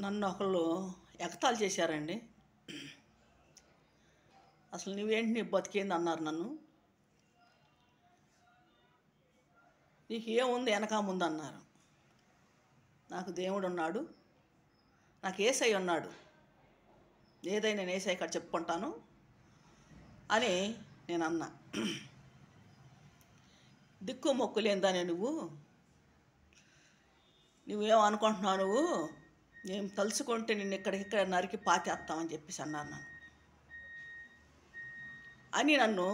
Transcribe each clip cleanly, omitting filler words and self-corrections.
నన్ను ఒకళ్ళు ఎగతాళి చేశారండి. అసలు నువ్వేంటి నీ బతికేంది అన్నారు నన్ను. నీకు ఏముంది వెనక ముందు అన్నారు. నాకు దేవుడు ఉన్నాడు, నాకు యేసయ్య ఉన్నాడు, ఏదైనా నేను యేసయ్య కాడ చెప్పుకుంటాను అని నేను అన్నా. దిక్కు మొక్కు లేనిదానే నువ్వేం అనుకుంటున్నావు, నేను తలుచుకుంటే నిన్ను ఇక్కడ నరికి పాతేస్తామని చెప్పేసి అన్నారు నన్ను అని నన్ను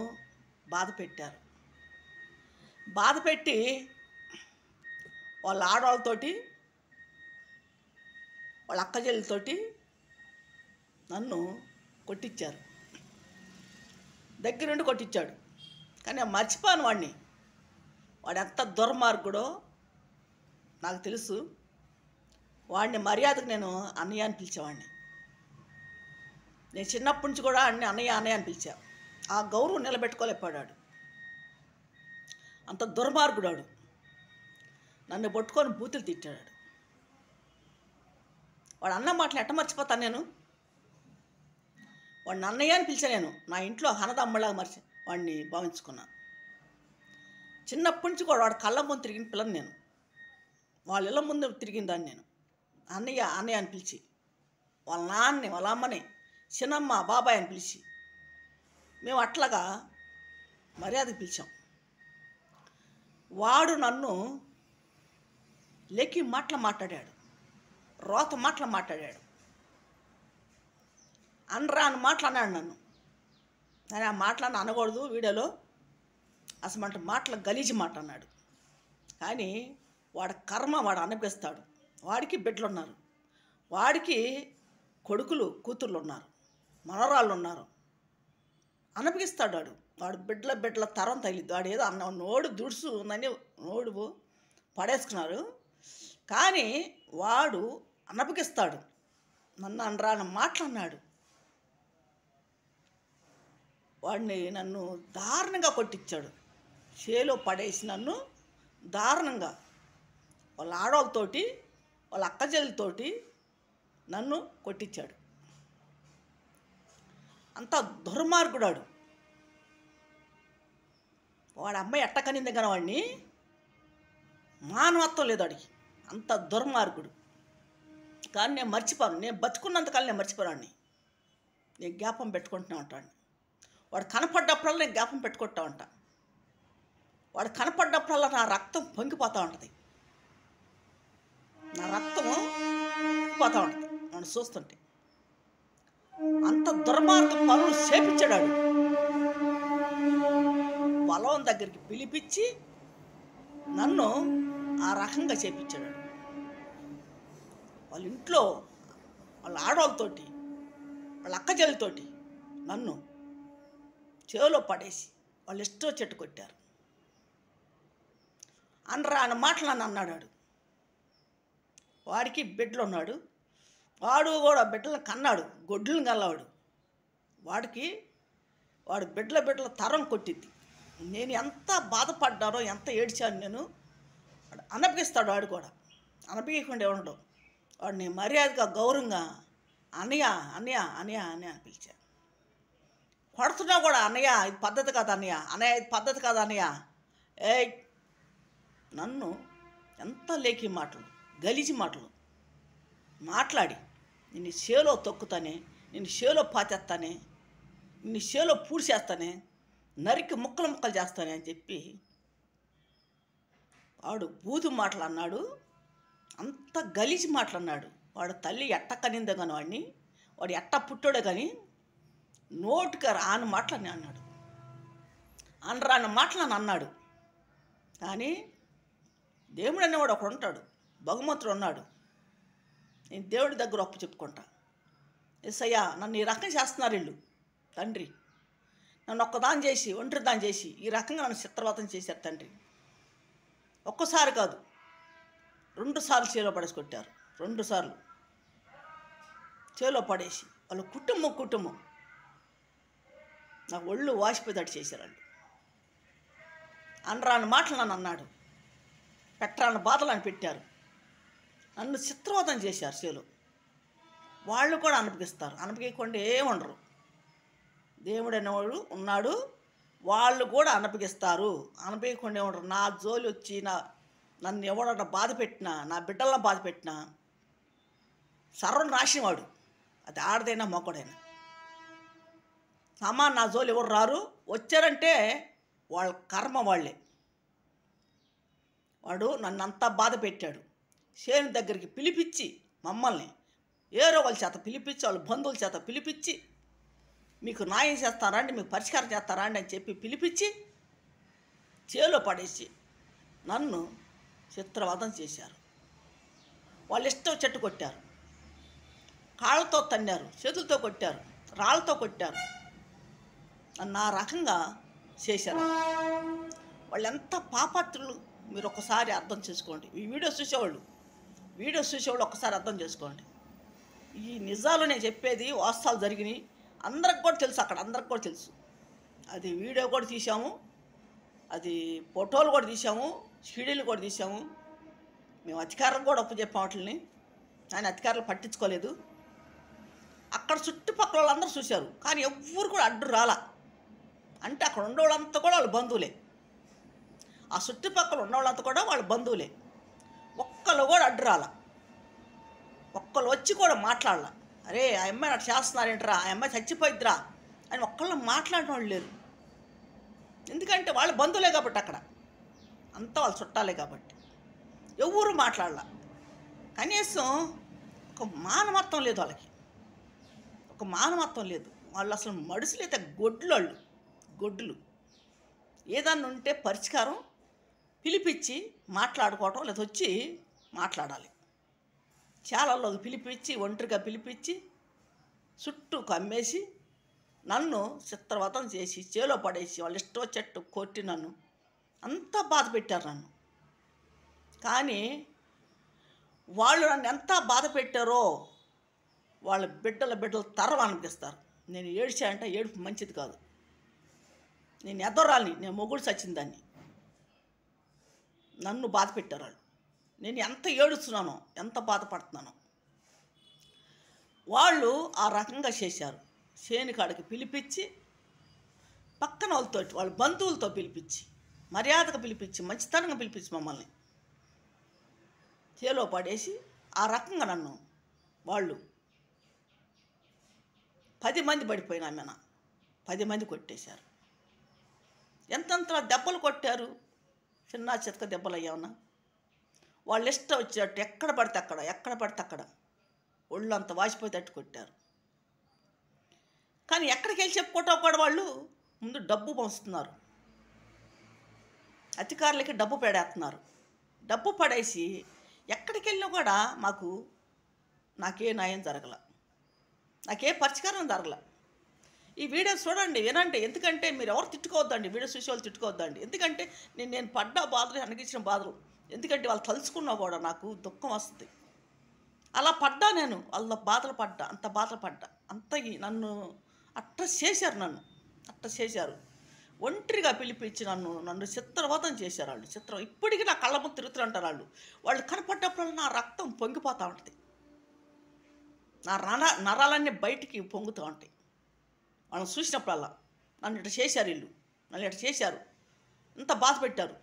బాధ పెట్టారు. బాధ పెట్టి వాళ్ళ ఆడవాళ్ళతోటి వాళ్ళ అక్కచెల్లెలతోటి నన్ను కొట్టించారు, దగ్గరుండి కొట్టించాడు. కానీ నేను మర్చిపోను వాడిని. వాడు ఎంత దుర్మార్గుడో నాకు తెలుసు. వాడిని మర్యాదకు నేను అన్నయ్య అని పిలిచేవాడిని. నేను చిన్నప్పటి నుంచి కూడా అన్నయ్య అని పిలిచా. ఆ గౌరవం నిలబెట్టుకోలేకపోయాడు. అంత దుర్మార్గుడాడు. నన్ను పట్టుకొని బూతులు తిట్టాడు. వాడు అన్న మాటలు ఎట్ట మర్చిపోతాను నేను? వాడిని అన్నయ్య అని పిలిచా. నేను నా ఇంట్లో హనదమ్మలాగా వాడిని భావించుకున్నాను. చిన్నప్పటి నుంచి కూడా వాడు కళ్ళ ముందు తిరిగిన పిల్లని నేను. వాళ్ళ ఇళ్ళ ముందు తిరిగిన దాన్ని నేను. అన్నయ్య అని పిలిచి, వాళ్ళ నాన్నని వాళ్ళ అమ్మని చిన్నమ్మ బాబాయ్ అని పిలిచి మేము అట్లాగా మర్యాదకు పిలిచాం. వాడు నన్ను లెక్కి మాట్లాడాడు, రోత మాట్లాడాడు, అనరాని మాటలు నన్ను. నేను ఆ మాటలను అనకూడదు వీడియోలో, అసలు మాటలు గలీజి మాట అన్నాడు. కానీ వాడి కర్మ వాడు అనిపిస్తాడు. వాడికి బిడ్డలు ఉన్నారు, వాడికి కొడుకులు కూతుర్లు ఉన్నారు, మనవరాళ్ళు ఉన్నారు. అనిపిస్తాడు వాడు బిడ్డల తరం తగిలిద్దు. వాడు ఏదో అన్న నోడు దుడుసు ఉందని నోడు పడేసుకున్నారు. కానీ వాడు అనిపిస్తాడు. నన్ను అనరాని మాటలన్నాడు. వాడిని నన్ను దారుణంగా కొట్టించాడు. చేలో పడేసి నన్ను దారుణంగా వాళ్ళ ఆడవాళ్ళతోటి వాళ్ళ అక్కచెల్లెలతోటి నన్ను కొట్టించాడు. అంత దుర్మార్గుడాడు. వాడి అమ్మాయి ఎట్టకనింది కానీ వాడిని మానవత్వం లేదు వాడికి. అంత దుర్మార్గుడు. కానీ నేను మర్చిపోను. నేను బతుకున్నంతకాలం నేను మర్చిపోరాడిని. నేను జ్ఞాపం పెట్టుకుంటూనే ఉంటాను. వాడు కనపడ్డప్పుడల్లా నేను జ్ఞాపం పెట్టుకుంటా ఉంటా. వాడు కనపడ్డప్పుడల్లా నా రక్తం పొంగిపోతూ ఉంటుంది. నా రక్తము పొంగిపోతూ ఉంటుంది వాడు చూస్తుంటే. అంత దుర్మార్గ పనులు చేపించాడు. పొలం దగ్గరికి పిలిపించి నన్ను ఆ రకంగా చేపించాడు. వాళ్ళ ఇంట్లో వాళ్ళ ఆడవాళ్ళతోటి వాళ్ళ అక్కచెల్లెలతోటి నన్ను చెవిలో పడేసి వాళ్ళు ఇష్టం చెట్టు కొట్టారు. అనరాని మాటలు నన్ను అన్నాడు. వాడికి బిడ్డలు ఉన్నాడు, వాడు కూడా బిడ్డలను కన్నాడు, గొడ్లను కల్లవాడు. వాడు బిడ్డల తరం కొట్టిద్ది. నేను ఎంత బాధపడ్డానో, ఎంత ఏడ్చాను నేను. వాడు అనపిస్తాడు. వాడు కూడా అనపియకుండా ఉండడు. వాడిని మర్యాదగా గౌరవంగా అన్నయ్య అన్నయ్య అన్నయ్య అని పిలిచాను. కొడుతున్నా కూడా అన్నయ్య ఇది పద్ధతి కాదు అన్నయ్య, అన్నయ్య ఇది పద్ధతి కాదు అన్నయ్య. నన్ను ఎంత లేకి మాటలు, గలీజి మాటలు మాట్లాడి నిన్ను చేలో తొక్కుతానే, నిన్ను చేలో పాతేస్తానే, నిన్ను చేలో పూడ్చేస్తానే, నరికి ముక్కలు చేస్తానే అని చెప్పి వాడు బూతు మాటలు అన్నాడు. అంత గలీజి మాటలు అన్నాడు. వాడు తల్లి ఎట్ట కనిందో కానీ వాడు ఎట్ట పుట్టాడో కానీ నోటికి రాని మాటలని అన్నాడు, అనరాని మాటలని అన్నాడు. కానీ దేవుడు అనేవాడు ఒకడు ఉంటాడు, భగవంతుడు ఉన్నాడు. నేను దేవుడి దగ్గర అప్పు చెప్పుకుంటా. యేసయ్యా నన్ను ఈ రకం చేస్తున్నారు వీళ్ళు, తండ్రి నన్ను ఒక్కదాని చేసి ఒంటరి దాన్ని చేసి ఈ రకంగా నన్ను చిత్రవతం చేశారు తండ్రి. ఒక్కసారి కాదు 2 సార్లు చేలో పడేసి కొట్టారు. 2 సార్లు చేలో పడేసి వాళ్ళ కుటుంబం నాకు ఒళ్ళు వాసిపోయేటట్టు చేశారు వాళ్ళు. అనరాని మాటలు నన్ను అన్నాడు, పెట్టరాని బాధలు అని పెట్టారు. నన్ను చిత్రవతం చేశారు చేలో. వాళ్ళు కూడా అనుభవిస్తారు. అనుభవించకుండా ఏముండరు. దేవుడు అనేవాడు ఉన్నాడు. వాళ్ళు కూడా అనుభవిస్తారు. అనుభవించకుండా ఉండరు. నా జోలి వచ్చి నన్ను ఎవడన్నా బాధ పెట్టినా, నా బిడ్డలను బాధ పెట్టినా సర్వనాశనం వాడు. అది ఆడదైనా మొక్కడైనా. అమ్మ నా జోలు ఎవరు రారు. వచ్చారంటే వాళ్ళ కర్మ వాళ్ళే. వాడు నన్ను అంతా బాధ పెట్టాడు. చేను దగ్గరికి పిలిపించి మమ్మల్ని ఏరో వాళ్ళ చేత పిలిపించి, వాళ్ళ బంధువుల చేత పిలిపించి, మీకు న్యాయం చేస్తారా అండి, మీకు పరిష్కారం చేస్తారా అండి అని చెప్పి పిలిపించి చేలో పడేసి నన్ను చిత్రవధం చేశారు. వాళ్ళు ఇష్టం చెట్టు కొట్టారు, కాళ్ళతో తన్నారు, చేతులతో కొట్టారు, రాళ్ళతో కొట్టారు. నన్ను ఆ రకంగా చేశారు. వాళ్ళు ఎంత పాపాత్రులు మీరు ఒకసారి అర్థం చేసుకోండి. ఈ వీడియో చూసేవాళ్ళు ఒకసారి అర్థం చేసుకోండి. ఈ నిజాలు నేను చెప్పేది వాస్తవాలు జరిగినాయి. అందరికి కూడా తెలుసు, అక్కడ అందరికి కూడా తెలుసు. అది వీడియో కూడా తీసాము, అది ఫోటోలు కూడా తీసాము, సీడీలు కూడా తీసాము. మేము అధికారులకు కూడా చెప్పాము వాటిని. ఆయన అధికారులు పట్టించుకోలేదు. అక్కడ చుట్టుపక్కల వాళ్ళందరూ చూశారు, కానీ ఎవ్వరు కూడా అడ్డు రాలా. అంటే అక్కడ ఉన్నవాళ్ళంతా కూడా వాళ్ళ బంధువులే. ఆ చుట్టుపక్కల ఉన్నవాళ్ళంతా కూడా వాళ్ళ బంధువులే. ఒక్కళ్ళు కూడా అడ్డు రాలా. ఒక్కళ్ళు వచ్చి కూడా మాట్లాడాల. అరే ఆ అమ్మాయి అట్లా చేస్తున్నారేంట్రా, ఆ అమ్మాయి చచ్చిపోయిద్దిరా అని ఒక్కళ్ళు మాట్లాడిన వాళ్ళు లేరు. ఎందుకంటే వాళ్ళ బంధువులే కాబట్టి, అక్కడ అంతా వాళ్ళ చుట్టాలే కాబట్టి ఎవరు మాట్లాడాల. కనీసం ఒక మానవత్వం లేదు వాళ్ళకి, ఒక మానవత్వం లేదు. వాళ్ళు అసలు మడుసులైతే గొడ్లు ఏదన్నా ఉంటే పరిష్కారం పిలిపించి మాట్లాడుకోవటం, లేదా వచ్చి మాట్లాడాలి. చాలాలోకి పిలిపించి, ఒంటరిగా పిలిపించి చుట్టూ కమ్మేసి నన్ను చిత్రవధం చేసి చేలో పడేసి వాళ్ళు ఇష్టం వచ్చేట్టు కొట్టి నన్ను అంతా బాధ పెట్టారు నన్ను. కానీ వాళ్ళు నన్ను ఎంత బాధ పెట్టారో వాళ్ళ బిడ్డలు తరం అనిపిస్తారు. నేను ఏడ్చానంటే ఏడుపు మంచిది కాదు. నేను ఎదరాలి, నేను మొగుడు చచ్చిందాన్ని. నన్ను బాధ పెట్టారు వాళ్ళు. నేను ఎంత ఏడుస్తున్నానో, ఎంత బాధపడుతున్నానో. వాళ్ళు ఆ రకంగా చేశారు. చేనుకాడికి పిలిపించి, పక్కన వాళ్ళతో, వాళ్ళ బంధువులతో పిలిపించి, మర్యాదగా పిలిపించి, మంచితనంగా పిలిపించి మమ్మల్ని చేలో పడేసి ఆ రకంగా నన్ను వాళ్ళు 10 మంది పడిపోయిన ఆమెన 10 మంది కొట్టేశారు. ఎంతంత దెబ్బలు కొట్టారు, చిన్న చితక దెబ్బలు అయ్యామన్నా. వాళ్ళు ఇష్టం వచ్చేటట్టు ఎక్కడ పడితే అక్కడ ఒళ్ళంతా వాసిపోయి తట్టు కొట్టారు. కానీ ఎక్కడికి వెళ్ళి చెప్పుకోవటం కూడా వాళ్ళు ముందు డబ్బు పంచుతున్నారు. అధికారులకి డబ్బు పడేస్తున్నారు. డబ్బు పడేసి ఎక్కడికి వెళ్ళినా కూడా నాకే న్యాయం జరగల, నాకే పరిష్కారం జరగల. ఈ వీడియో చూడండి, వినండి. ఎందుకంటే మీరు ఎవరు తిట్టుకోవద్దండి, వీడియో చూసే వాళ్ళు తిట్టుకోవద్దండి. ఎందుకంటే నేను పడ్డ బాధలు, అనిపించిన బాధలు, ఎందుకంటే వాళ్ళు తలుచుకున్నా కూడా నాకు దుఃఖం వస్తుంది. అలా పడ్డా, నేను వాళ్ళ బాధలు పడ్డా, అంత బాధలు పడ్డా. నన్ను అట్ట చేశారు. ఒంటరిగా పిలిపించి నన్ను చిత్రవధం చేశారు వాళ్ళు. ఇప్పటికీ నా కళ్ళ ముందు తిరుగుతుంటారు వాళ్ళు కనపడ్డప్పుడు నా రక్తం పొంగిపోతూ ఉంటుంది. నా నరాలన్నీ బయటికి పొంగుతూ ఉంటాయి వాళ్ళని చూసినప్పుడల్లా. నన్ను ఇట్లా చేశారు, ఇంత బాధ పెట్టారు.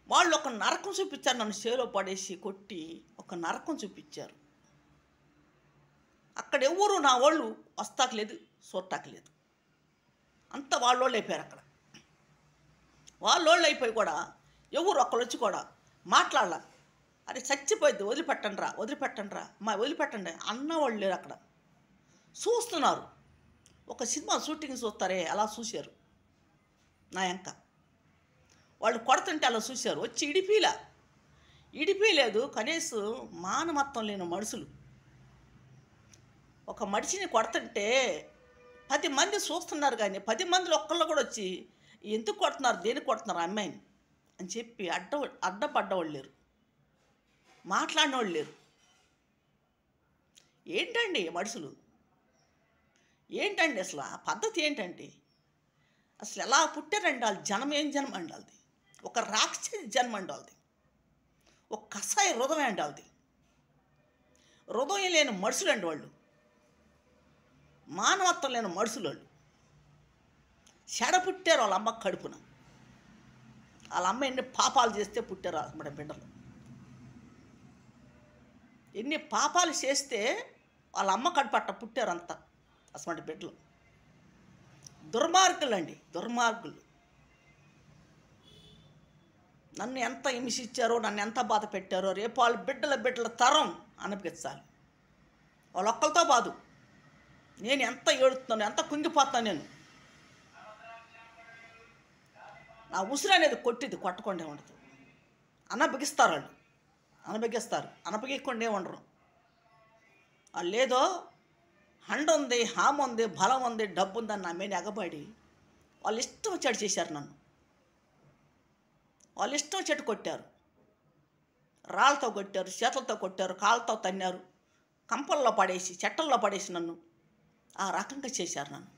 వాళ్ళు ఒక నరకం చూపించారు. నన్ను చేలో పడేసి కొట్టి ఒక నరకం చూపించారు. అక్కడ ఎవరు నా వాళ్ళు వస్తాకలేదు, చూడటాకలేదు. అంత వాళ్ళోళ్ళు అయిపోయారు. అక్కడ వాళ్ళోళ్ళు అయిపోయి కూడా ఎవరు ఒక్కళ్ళు వచ్చి కూడా మాట్లాడాల. అరే చచ్చిపోయింది, వదిలిపెట్టండి రా మా వదిలిపెట్టండి అన్నవాళ్ళు లేరు. అక్కడ చూస్తున్నారు. ఒక సినిమా షూటింగ్ చూస్తారే అలా చూశారు. నా వెనక వాళ్ళు కొడుతుంటే అలా చూశారు. వచ్చి ఇడిపీలేదు. కనీసం మానవత్వం లేని మనుషులు. ఒక మనిషిని కొడుతుంటే 10 మంది చూస్తున్నారు, కానీ 10 మందిలో ఒక్కళ్ళు కూడా వచ్చి ఎందుకు కొడుతున్నారు, దేనికి కొడుతున్నారు అమ్మాయిని అని చెప్పి అడ్డపడ్డవాళ్ళు లేరు, మాట్లాడిన వాళ్ళు లేరు. ఏంటండి మనుషులు, ఏంటండి అసలు ఆ పద్ధతి ఏంటండి? అసలు ఎలా పుట్టారండి వాళ్ళు? జనం ఏం జన్మ అండి వాళ్ళది? ఒక రాక్షసి జన్మ అండి వాళ్ళది. ఒక కషాయ హృదయం అండి వాళ్ళది. హృదయం లేని మనుషులండి వాళ్ళు. మానవత్వం లేని మనుషులు వాళ్ళు. చెడ పుట్టారు వాళ్ళ అమ్మ కడుపున. వాళ్ళ అమ్మ ఎన్ని పాపాలు చేస్తే పుట్టారు మన బిడ్డలు. ఎన్ని పాపాలు చేస్తే వాళ్ళ అమ్మ కడుపట్ట పుట్టారు అంతా అసలు బిడ్డలు. దుర్మార్గులు అండి, దుర్మార్గులు. నన్ను ఎంత హింసించారో, నన్ను ఎంత బాధ పెట్టారో రేపు వాళ్ళ బిడ్డల తరం అనిపించాలి. వాళ్ళు ఒక్కరితో బాధ. నేను ఎంత ఏడుతున్నాను, ఎంత కుంగిపోతాను నేను. నా ఉసురు అనేది కొట్టిది, కొట్టకుండా ఉండదు. అనబిగిస్తారు వాళ్ళు, అనబిగియకుండా ఉండరు వాళ్ళు. ఏదో హండ ఉంది, హామ్ ఉంది, బలం ఉంది, డబ్బు ఉందని నా మీద ఎగబడి వాళ్ళు ఇష్టం వచ్చేట్టు చేశారు నన్ను. వాళ్ళు ఇష్టం వచ్చేట్టు కొట్టారు. రాళ్ళతో కొట్టారు, చేతులతో కొట్టారు, కాళ్ళతో తన్నారు, కంపల్లో పడేసి, చెట్టల్లో పడేసి నన్ను ఆ రకంగా చేశారు నన్ను.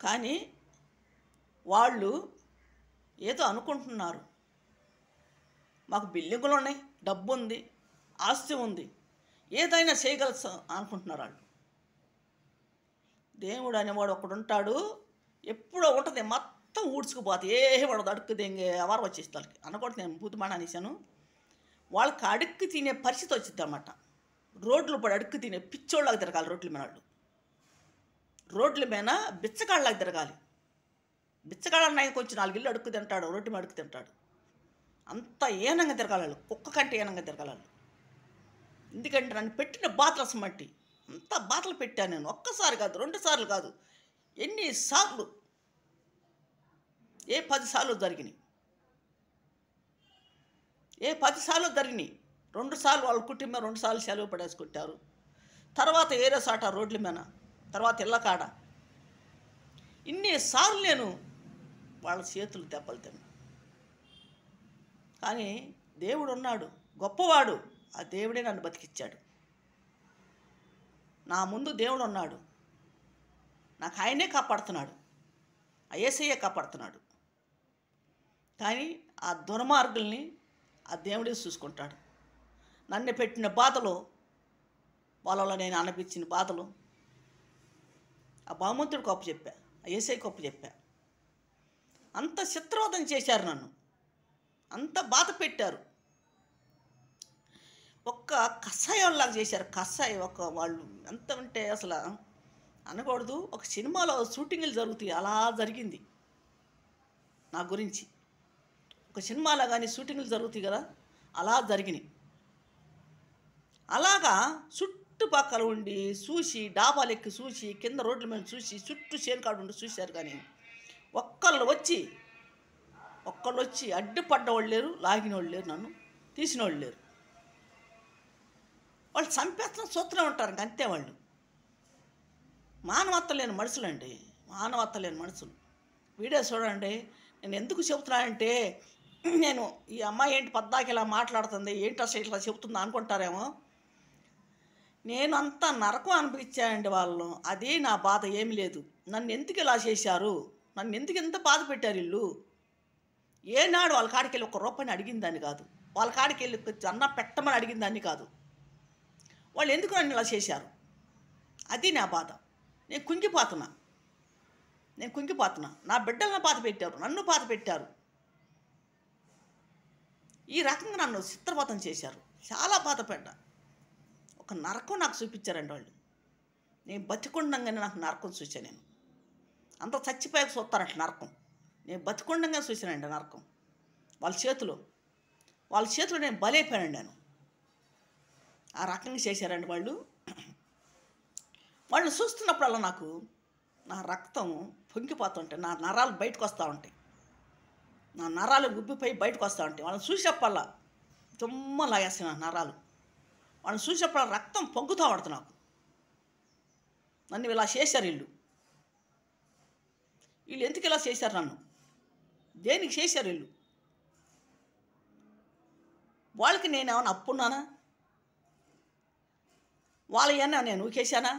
కానీ వాళ్ళు ఏదో అనుకుంటున్నారు, మాకు బిల్డింగులు ఉన్నాయి, డబ్బు ఉంది, ఆస్తి ఉంది, ఏదైనా చేయగలసు అనుకుంటున్నారు వాళ్ళు. దేవుడు అనేవాడు ఒకడుంటాడు, ఎప్పుడో ఉంటుంది, మొత్తం ఊడ్చుకుపోతే ఏ వాడు అడుక్కు దెంగే ఎవరు వచ్చేసి వాళ్ళకి అనకూడదు. నేను బూతుమాడ అనేసాను. వాళ్ళకి అడుక్కు తినే పరిస్థితి వచ్చింది అన్నమాట. రోడ్లు పడి అడుక్కు తినే పిచ్చోళ్ళకి తిరగాలి. రోడ్ల మీద వాళ్ళు రోడ్ల మీద బిచ్చగాళ్ళకి తిరగాలి. బిచ్చగాళ్ళ నాయకు వచ్చి 4 ఇళ్ళు అడుక్కు తింటాడు, రోడ్డు మీద అడుక్కు తింటాడు. అంత ఏనంగా తిరగాలి వాళ్ళు, కుక్క కంటే ఏనంగా తిరగాలి వాళ్ళు. ఎందుకంటే నన్ను పెట్టిన బాధలు అసమట్టి అంత బాధలు పెట్టాను నేను. ఒక్కసారి కాదు, 2 సార్లు కాదు, ఎన్నిసార్లు, 10 సార్లు జరిగినాయి. 10 సార్లు జరిగినాయి. 2 సార్లు వాళ్ళ కుటుంబం 2 సార్లు సెలవు పడేసుకుంటారు. తర్వాత ఏరే సాట రోడ్ల మీద, తర్వాత ఇళ్ళకాడ ఇన్నిసార్లు నేను వాళ్ళ చేతులు దెబ్బలు తిన్నా. కానీ దేవుడు ఉన్నాడు, గొప్పవాడు. ఆ దేవుడే నన్ను బతికిచ్చాడు. నా ముందు దేవుడు ఉన్నాడు, నాకు ఆయనే కాపాడుతున్నాడు, ఆ యేసయ్యే కాపాడుతున్నాడు. కానీ ఆ దుర్మార్గుల్ని ఆ దేవుడే చూసుకుంటాడు. నన్ను పెట్టిన బాధలు, వాళ్ళలో నేను అనిపించిన బాధలు ఆ భగవంతుడు గొప్ప చెప్పా, ఆ యేసయ్య గొప్ప చెప్పా. అంత చిత్రవదం చేశారు నన్ను, అంత బాధ పెట్టారు. ఒక్క కషాయంలాగా చేశారు. కషాయం వాళ్ళు ఎంత అంటే అసలు అనకూడదు. ఒక సినిమాలో షూటింగ్లు జరుగుతాయి, అలా జరిగింది నా గురించి. ఒక సినిమాలో కానీ షూటింగ్లు జరుగుతాయి కదా, అలా జరిగినాయి. అలాగా చుట్టుపక్కల ఉండి చూసి, డాబాలు ఎక్కి చూసి, కింద రోడ్ల మీద చూసి, చుట్టూ చేనుకాడు ఉండి చూశారు. కానీ ఒక్కళ్ళు వచ్చి అడ్డుపడ్డ వాళ్ళు లేరు, లాగిన వాళ్ళు లేరు, నన్ను తీసిన వాళ్ళు లేరు. వాళ్ళు చంపేస్తున్న చూస్తూనే ఉంటారు అంతే. వాళ్ళు మానవత్వం లేని మనుషులు అండి, మానవత్వం లేని మనుషులు. వీడియో చూడండి. నేను ఎందుకు చెబుతున్నానంటే, నేను ఈ అమ్మాయి ఏంటి పద్దాకి ఇలా మాట్లాడుతుంది, ఏంటి అసలు ఇట్లా చెబుతుందా అనుకుంటారేమో. నేను అంత నరకం అనిపించానండి వాళ్ళు. అది నా బాధ ఏమి లేదు. నన్ను ఎందుకు ఇలా చేశారు, నన్ను ఎందుకు ఎంత బాధ పెట్టారు వీళ్ళు. ఏనాడు వాళ్ళ కాడికి వెళ్ళి 1 రూపాయిని అడిగిందాన్ని కాదు, వాళ్ళ కాడికి వెళ్ళి అన్న పెట్టమని అడిగిందాన్ని కాదు. వాళ్ళు ఎందుకు నన్ను ఇలా చేశారు, అది నా బాధ. నేను కుంగిపోతున్నా. నా బిడ్డలను బాధ పెట్టారు, నన్ను బాధ పెట్టారు. ఈ రకంగా నన్ను చిత్రవదం చేశారు. చాలా బాధపడ్డా. ఒక నరకం నాకు చూపించారండి వాళ్ళు. నేను బతికుండంగానే నాకు నరకం చూశాను. నేను అంత చచ్చిపోయాక చూస్తానంట నరకం. నేను బతికుండంగా చూశానండి నరకం. వాళ్ళ చేతిలో నేను బలైపోయానండి. నేను ఆ రకంగా చేశారండి వాళ్ళు. వాళ్ళని చూస్తున్నప్పుడల్లా నాకు నా రక్తం పొంగిపోతుంటాయి, నా నరాలు బయటకు వస్తూ ఉంటాయి, నా నరాలు ఉబ్బిపోయి బయటకు వస్తూ ఉంటాయి. వాళ్ళని చూసేప్పల్లా తుమ్మ లాగేస్తాయి నా నరాలు. వాళ్ళని చూసేప్పల్లా రక్తం పొంగుతూ పడుతుంది నాకు. నన్ను ఇలా చేశారు వీళ్ళు ఎందుకు ఇలా చేశారు నన్ను, దేనికి చేశారు వీళ్ళు? వాళ్ళకి నేనేమన్నా అప్పున్నానా? వాళ్ళ ఏమన్నా నేను నూకేశానా?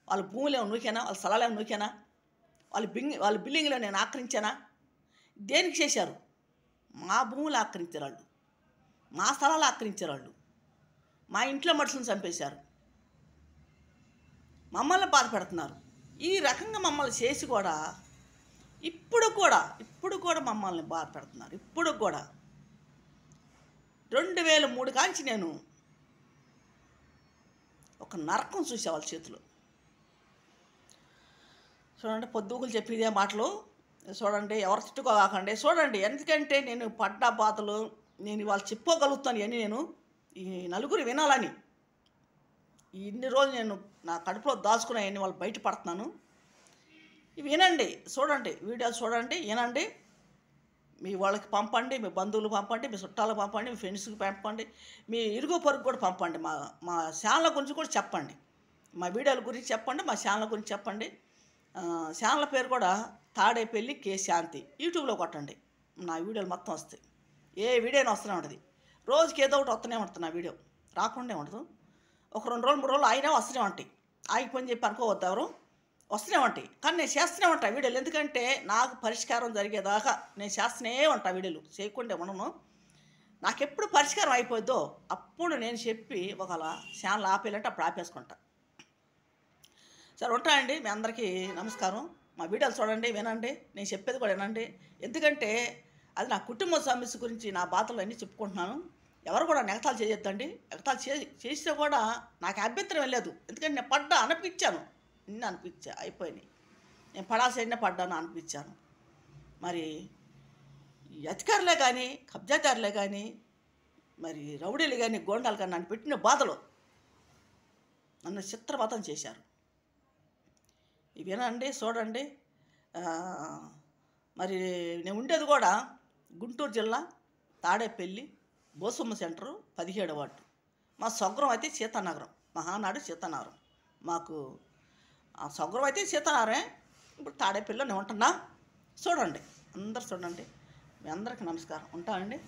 వాళ్ళ భూములు ఏమో నూకానా? వాళ్ళ స్థలాలు ఏమో నూకానా? వాళ్ళ బిల్డింగ్లో నేను ఆక్రమించానా? దేనికి చేశారు? మా భూములు ఆక్రమించారు వాళ్ళు, మా స్థలాలు ఆక్రమించారు వాళ్ళు, మా ఇంట్లో మనుషులను చంపేశారు, మమ్మల్ని బాధ పెడుతున్నారు. ఈ రకంగా మమ్మల్ని చేసి కూడా ఇప్పుడు కూడా మమ్మల్ని బాధ పెడుతున్నారు. ఇప్పుడు కూడా 2003 కాంచి నేను ఒక నరకం చూసే వాళ్ళ చేతిలో. చూడండి, పొద్దుగులు చెప్పేదే మాటలు చూడండి, ఎవరు తిట్టుకోకండి. చూడండి, ఎందుకంటే నేను పడ్డ బాధలు నేను ఇవాళ చెప్పుకోగలుగుతాను. ఇవన్నీ నేను ఈ నలుగురు వినాలని ఇన్ని రోజులు నేను నా కడుపులో దాచుకున్నాయని వాళ్ళు బయటపడుతున్నాను. ఇవి వినండి, చూడండి, వీడియోలు చూడండి, వినండి. మీ వాళ్ళకి పంపండి, మీ బంధువులు పంపండి, మీ చుట్టాలకు పంపండి, మీ ఫ్రెండ్స్కి పంపండి, మీ ఇరుగు పొరుగు కూడా పంపండి. మా ఛానల్ గురించి కూడా చెప్పండి, మా వీడియోల గురించి చెప్పండి, మా ఛానల్ గురించి చెప్పండి. ఛానల్ పేరు కూడా తాడేపల్లి కే శాంతి. యూట్యూబ్లో కొట్టండి, నా వీడియోలు మొత్తం వస్తాయి. ఏ వీడియోని వస్తూనే ఉంటుంది, రోజుకి ఏదో ఒకటి వస్తూనే ఉంటుంది. నా వీడియో రాకుండా ఉండదు. ఒక 2 రోజులు 3 రోజులు అయినా వస్తూనే ఉంటాయి. ఆగిపోయి చెప్పి అనుకోవద్దు, ఎవరు వస్తూనే ఉంటాయి. కానీ నేను చేస్తూనే ఉంటాను వీడియోలు, ఎందుకంటే నాకు పరిష్కారం జరిగేదాకా నేను చేస్తూనే ఉంటాను వీడియోలు, చేయకుండా ఉండను. నాకు ఎప్పుడు పరిష్కారం అయిపోద్దో అప్పుడు నేను చెప్పి ఒకవేళ ఛానల్ ఆపేయాలంటే అప్పుడు ఆపేసుకుంటా. సరే, ఉంటానండి. మీ అందరికీ నమస్కారం. మా వీడియోలు చూడండి, వినండి, నేను చెప్పేది కూడా వినండి. ఎందుకంటే అది నా కుటుంబ సమస్య గురించి, నా బాధలు అన్నీ చెప్పుకుంటున్నాను. ఎవరు కూడా నెగతాలు చేయొద్దండి. నెగతాలు చేసినా కూడా నాకు అభ్యంతరం లేదు. ఎందుకంటే నేను పడ్డా అనిపించాను, నిన్న అనిపించా, అయిపోయినాయి. నేను పడాల్సిన పడ్డాను అనిపించాను. మరి ఈ అధికారులే కానీ, కబ్జాదారులే కానీ, మరి రౌడీలు కానీ, గోండాలు కానీ నన్ను పెట్టిన బాధలు నన్ను చిత్రవతం చేశారు. ఇవి వినండి, చూడండి. మరి నేను ఉండేది కూడా గుంటూరు జిల్లా తాడేపల్లి బోసమ్మ సెంటరు 17వ వార్డు. మా స్వగ్రం అయితే సీతానగరం, మహానాడు సీతానగరం. మాకు స్వగ్రం అయితే సీతానగరమే. ఇప్పుడు తాడేపల్లిలో నేను ఉంటున్నా. చూడండి, అందరు చూడండి. మీ అందరికీ నమస్కారం. ఉంటానండి.